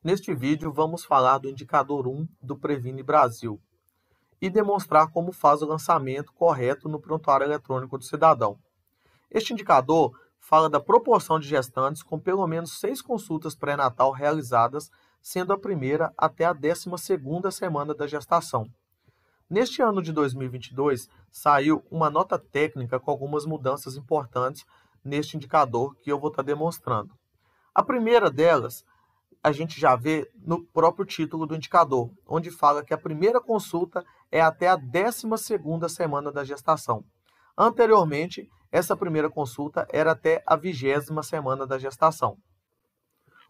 Neste vídeo, vamos falar do indicador 1 do Previne Brasil e demonstrar como faz o lançamento correto no prontuário eletrônico do cidadão. Este indicador fala da proporção de gestantes com pelo menos 6 consultas pré-natal realizadas, sendo a primeira até a 12ª semana da gestação. Neste ano de 2022, saiu uma nota técnica com algumas mudanças importantes neste indicador que eu vou estar demonstrando. A primeira delas, a gente já vê no próprio título do indicador, onde fala que a primeira consulta é até a 12ª semana da gestação. Anteriormente, essa primeira consulta era até a 20ª semana da gestação.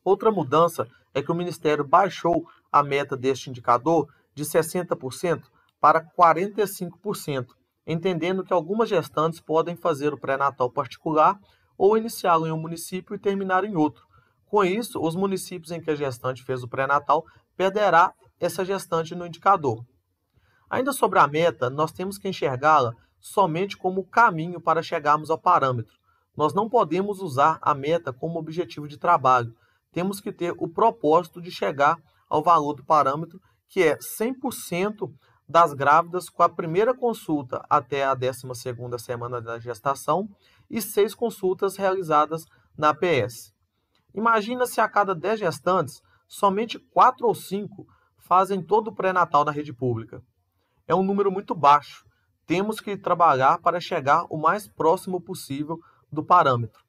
Outra mudança é que o Ministério baixou a meta deste indicador de 60% para 45%, entendendo que algumas gestantes podem fazer o pré-natal particular ou iniciá-lo em um município e terminar em outro. Com isso, os municípios em que a gestante fez o pré-natal perderá essa gestante no indicador. Ainda sobre a meta, nós temos que enxergá-la somente como o caminho para chegarmos ao parâmetro. Nós não podemos usar a meta como objetivo de trabalho. Temos que ter o propósito de chegar ao valor do parâmetro, que é 100% das grávidas com a primeira consulta até a 12ª semana da gestação e 6 consultas realizadas na APS. Imagina se a cada 10 gestantes, somente 4 ou 5 fazem todo o pré-natal na rede pública. É um número muito baixo. Temos que trabalhar para chegar o mais próximo possível do parâmetro.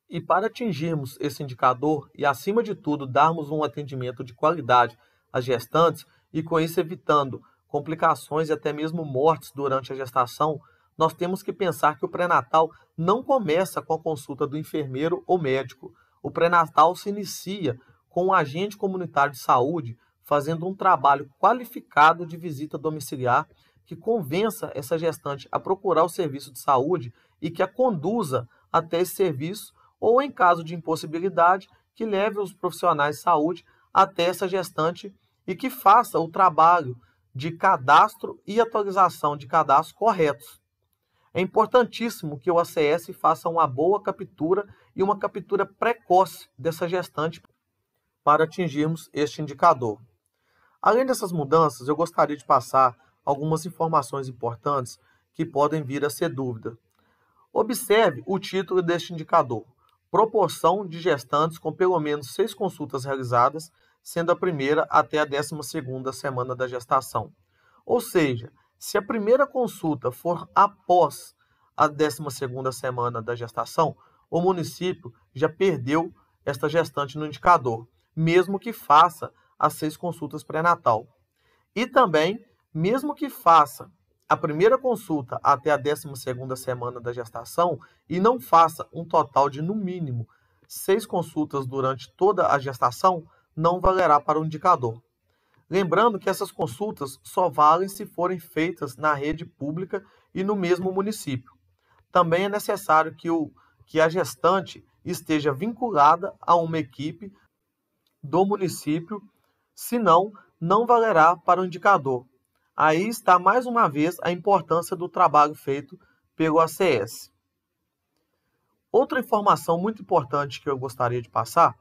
E para atingirmos esse indicador e, acima de tudo, darmos um atendimento de qualidade às gestantes e, com isso, evitando complicações e até mesmo mortes durante a gestação, nós temos que pensar que o pré-natal não começa com a consulta do enfermeiro ou médico. O pré-natal se inicia com um agente comunitário de saúde fazendo um trabalho qualificado de visita domiciliar que convença essa gestante a procurar o serviço de saúde e que a conduza até esse serviço ou, em caso de impossibilidade, que leve os profissionais de saúde até essa gestante e que faça o trabalho de cadastro e atualização de cadastros corretos. É importantíssimo que o ACS faça uma boa captura e uma captura precoce dessa gestante para atingirmos este indicador. Além dessas mudanças, eu gostaria de passar algumas informações importantes que podem vir a ser dúvida. Observe o título deste indicador: proporção de gestantes com pelo menos 6 consultas realizadas, sendo a primeira até a 12ª semana da gestação. Ou seja, se a primeira consulta for após a 12ª semana da gestação, o município já perdeu esta gestante no indicador, mesmo que faça as 6 consultas pré-natal. E também, mesmo que faça a primeira consulta até a 12ª semana da gestação e não faça um total de, no mínimo, 6 consultas durante toda a gestação, não valerá para o indicador. Lembrando que essas consultas só valem se forem feitas na rede pública e no mesmo município. Também é necessário que a gestante esteja vinculada a uma equipe do município, senão não valerá para o indicador. Aí está mais uma vez a importância do trabalho feito pelo ACS. Outra informação muito importante que eu gostaria de passar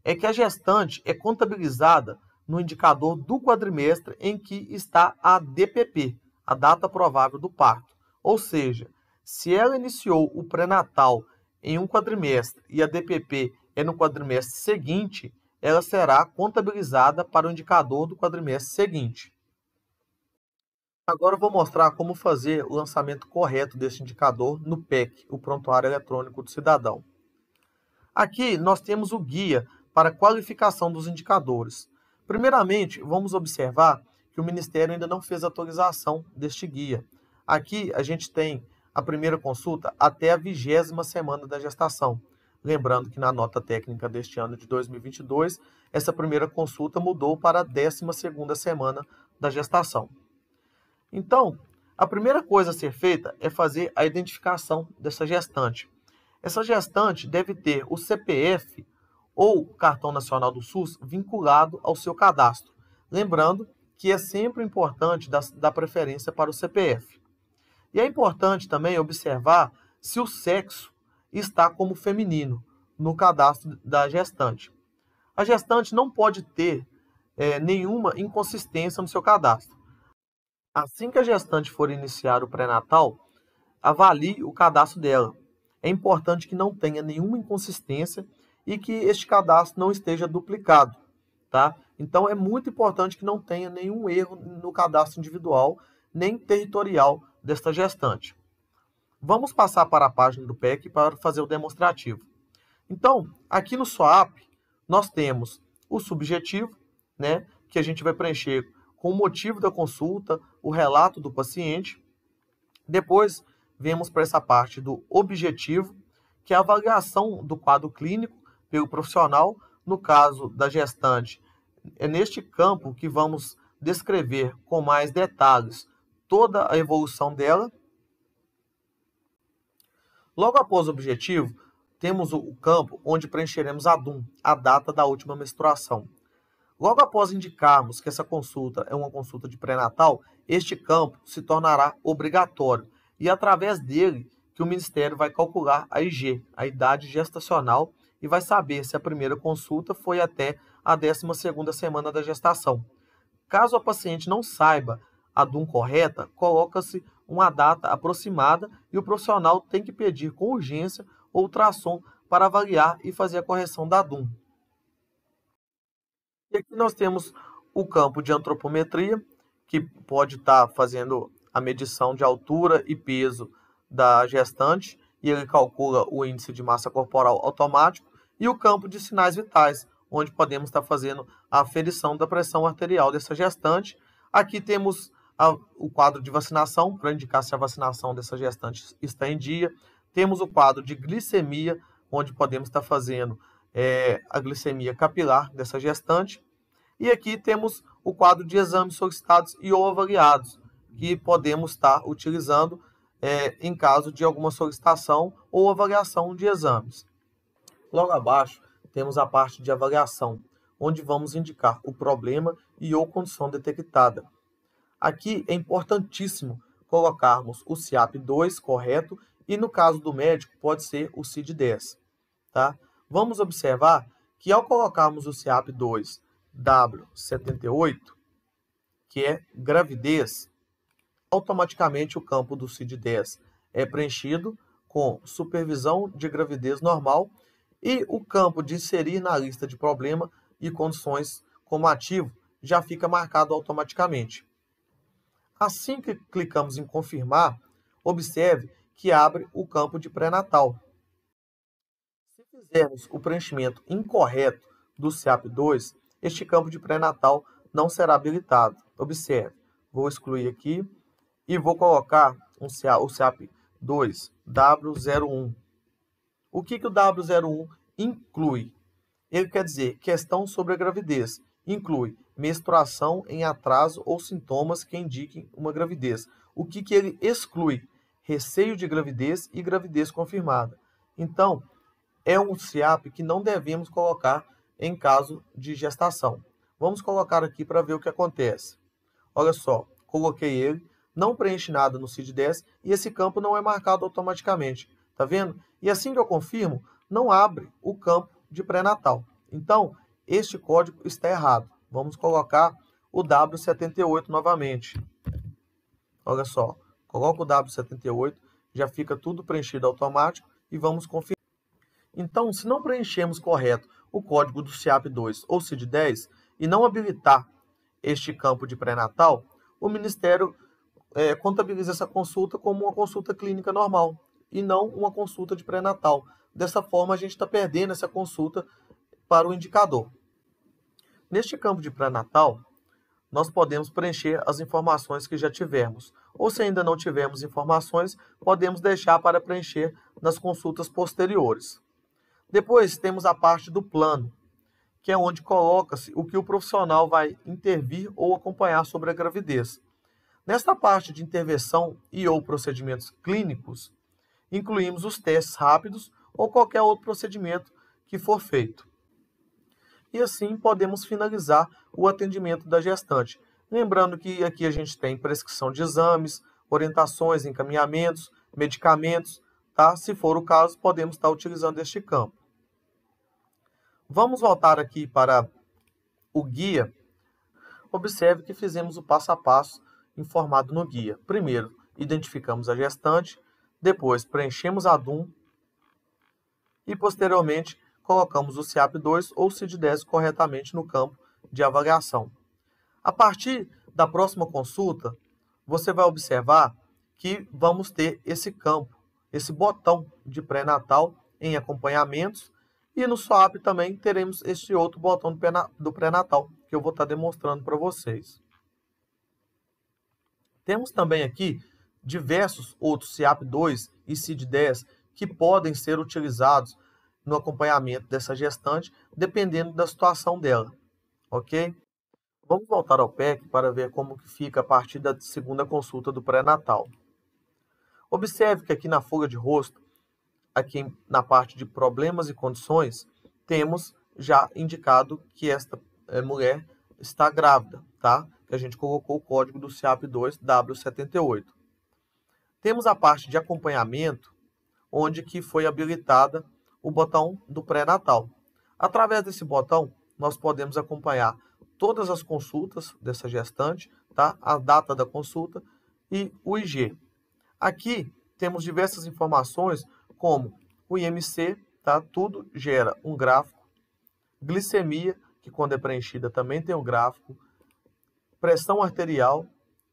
é que a gestante é contabilizada no indicador do quadrimestre em que está a DPP, a data provável do parto. Ou seja, se ela iniciou o pré-natal em um quadrimestre e a DPP é no quadrimestre seguinte, ela será contabilizada para o indicador do quadrimestre seguinte. Agora eu vou mostrar como fazer o lançamento correto desse indicador no PEC, o Prontuário Eletrônico do Cidadão. Aqui nós temos o guia para a qualificação dos indicadores. Primeiramente, vamos observar que o Ministério ainda não fez a atualização deste guia. Aqui a gente tem a primeira consulta até a 20ª semana da gestação. Lembrando que na nota técnica deste ano de 2022, essa primeira consulta mudou para a 12ª semana da gestação. Então, a primeira coisa a ser feita é fazer a identificação dessa gestante. Essa gestante deve ter o CPF ou Cartão Nacional do SUS vinculado ao seu cadastro. Lembrando que é sempre importante dar preferência para o CPF. E é importante também observar se o sexo está como feminino no cadastro da gestante. A gestante não pode ter nenhuma inconsistência no seu cadastro. Assim que a gestante for iniciar o pré-natal, avalie o cadastro dela. É importante que não tenha nenhuma inconsistência e que este cadastro não esteja duplicado, tá? Então é muito importante que não tenha nenhum erro no cadastro individual nem territorial desta gestante. Vamos passar para a página do PEC para fazer o demonstrativo. Então, aqui no SWAP, nós temos o subjetivo, né, que a gente vai preencher com o motivo da consulta, o relato do paciente. Depois, vemos para essa parte do objetivo, que é a avaliação do quadro clínico pelo profissional. No caso da gestante, é neste campo que vamos descrever com mais detalhes toda a evolução dela. Logo após o objetivo, temos o campo onde preencheremos a DUM, a data da última menstruação. Logo após indicarmos que essa consulta é uma consulta de pré-natal, este campo se tornará obrigatório e através dele que o Ministério vai calcular a IG, a idade gestacional, e vai saber se a primeira consulta foi até a 12ª semana da gestação. Caso a paciente não saiba a DUM correta, coloca-se uma data aproximada e o profissional tem que pedir com urgência o ultrassom para avaliar e fazer a correção da DUM. E aqui nós temos o campo de antropometria, que pode estar fazendo a medição de altura e peso da gestante, e ele calcula o índice de massa corporal automático, e o campo de sinais vitais, onde podemos estar fazendo a aferição da pressão arterial dessa gestante. Aqui temos o quadro de vacinação, para indicar se a vacinação dessa gestante está em dia. Temos o quadro de glicemia, onde podemos estar fazendo a glicemia capilar dessa gestante. E aqui temos o quadro de exames solicitados e ou avaliados, que podemos estar utilizando em caso de alguma solicitação ou avaliação de exames. Logo abaixo, temos a parte de avaliação, onde vamos indicar o problema e ou condição detectada. Aqui é importantíssimo colocarmos o CIAP-2 correto e, no caso do médico, pode ser o CID-10. Tá? Vamos observar que, ao colocarmos o CIAP-2 W78, que é gravidez, automaticamente o campo do CID-10 é preenchido com supervisão de gravidez normal e o campo de inserir na lista de problema e condições como ativo já fica marcado automaticamente. Assim que clicamos em confirmar, observe que abre o campo de pré-natal. Se fizermos o preenchimento incorreto do CIAP-2, este campo de pré-natal não será habilitado. Observe, vou excluir aqui e vou colocar o CIAP-2 W01. O que o W01 inclui? Ele quer dizer questão sobre a gravidez. Inclui menstruação em atraso ou sintomas que indiquem uma gravidez. O que ele exclui? Receio de gravidez e gravidez confirmada. Então, é um CIAP que não devemos colocar em caso de gestação. Vamos colocar aqui para ver o que acontece. Olha só, coloquei ele, não preenche nada no CID-10 e esse campo não é marcado automaticamente. Tá vendo? E assim que eu confirmo, não abre o campo de pré-natal. Então, este código está errado. Vamos colocar o W78 novamente. Olha só, coloco o W78, já fica tudo preenchido automático e vamos confirmar. Então, se não preenchermos correto o código do CIAP-2 ou CID-10 e não habilitar este campo de pré-natal, o Ministério contabiliza essa consulta como uma consulta clínica normal e não uma consulta de pré-natal. Dessa forma, a gente está perdendo essa consulta para o indicador. Neste campo de pré-natal, nós podemos preencher as informações que já tivermos. Ou se ainda não tivermos informações, podemos deixar para preencher nas consultas posteriores. Depois temos a parte do plano, que é onde coloca-se o que o profissional vai intervir ou acompanhar sobre a gravidez. Nesta parte de intervenção e ou procedimentos clínicos, incluímos os testes rápidos ou qualquer outro procedimento que for feito. E assim podemos finalizar o atendimento da gestante. Lembrando que aqui a gente tem prescrição de exames, orientações, encaminhamentos, medicamentos, tá? Se for o caso, podemos estar utilizando este campo. Vamos voltar aqui para o guia. Observe que fizemos o passo a passo informado no guia. Primeiro, identificamos a gestante, depois preenchemos a DUM e, posteriormente, colocamos o CIAP2 ou CID-10 corretamente no campo de avaliação. A partir da próxima consulta, você vai observar que vamos ter esse campo, esse botão de pré-natal em acompanhamentos, e no SWAP também teremos este outro botão do pré-natal, que eu vou estar demonstrando para vocês. Temos também aqui diversos outros CIAP2 e CID-10 que podem ser utilizados no acompanhamento dessa gestante, dependendo da situação dela, ok? Vamos voltar ao PEC para ver como que fica a partir da segunda consulta do pré-natal. Observe que aqui na folha de rosto, aqui na parte de problemas e condições, temos já indicado que esta mulher está grávida, tá? Que a gente colocou o código do CIAP2 W78. Temos a parte de acompanhamento, onde que foi habilitada o botão do pré-natal. Através desse botão, nós podemos acompanhar todas as consultas dessa gestante, tá? A data da consulta e o IG. Aqui temos diversas informações, como o IMC, tá? Tudo gera um gráfico. Glicemia, que quando é preenchida também tem um gráfico. Pressão arterial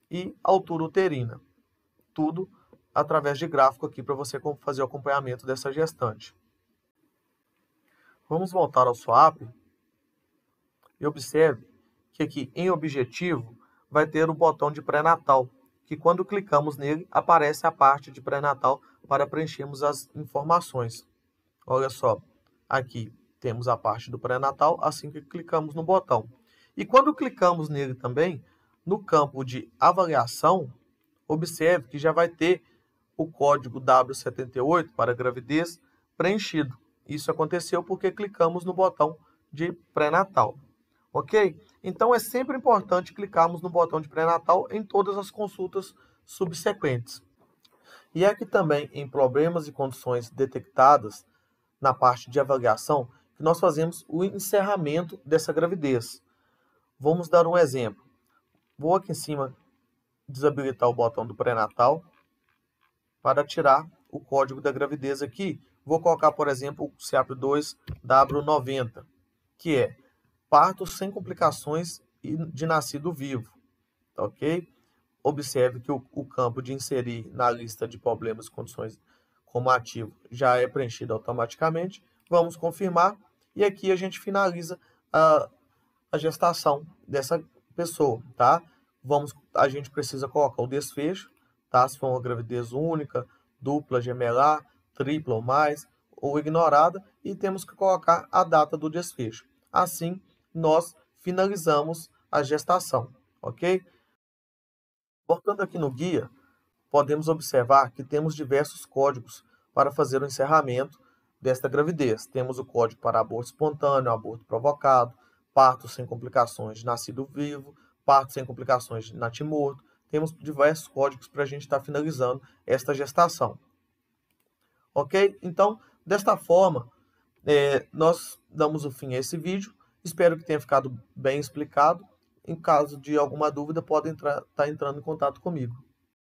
e altura uterina. Tudo através de gráfico aqui para você fazer o acompanhamento dessa gestante. Vamos voltar ao SWAP e observe que aqui em objetivo vai ter o botão de pré-natal, que quando clicamos nele aparece a parte de pré-natal para preenchermos as informações. Olha só, aqui temos a parte do pré-natal assim que clicamos no botão. E quando clicamos nele também, no campo de avaliação, observe que já vai ter o código W78 para gravidez preenchido. Isso aconteceu porque clicamos no botão de pré-natal. Ok? Então, é sempre importante clicarmos no botão de pré-natal em todas as consultas subsequentes. E aqui também, em problemas e condições detectadas, na parte de avaliação, que nós fazemos o encerramento dessa gravidez. Vamos dar um exemplo. Vou aqui em cima desabilitar o botão do pré-natal para tirar o código da gravidez aqui. Vou colocar, por exemplo, o CIAP2W90, que é parto sem complicações de nascido vivo, ok? Observe que o campo de inserir na lista de problemas e condições como ativo já é preenchido automaticamente. Vamos confirmar e aqui a gente finaliza a gestação dessa pessoa, tá? A gente precisa colocar o desfecho, tá? Se for uma gravidez única, dupla, gemelar, tripla ou mais, ou ignorada, e temos que colocar a data do desfecho. Assim, nós finalizamos a gestação, ok? Voltando aqui no guia, podemos observar que temos diversos códigos para fazer o encerramento desta gravidez. Temos o código para aborto espontâneo, aborto provocado, parto sem complicações de nascido vivo, parto sem complicações de natimorto. Temos diversos códigos para a gente estar finalizando esta gestação. Ok? Então, desta forma, nós damos o fim a esse vídeo. Espero que tenha ficado bem explicado. Em caso de alguma dúvida, podem estar entrando em contato comigo.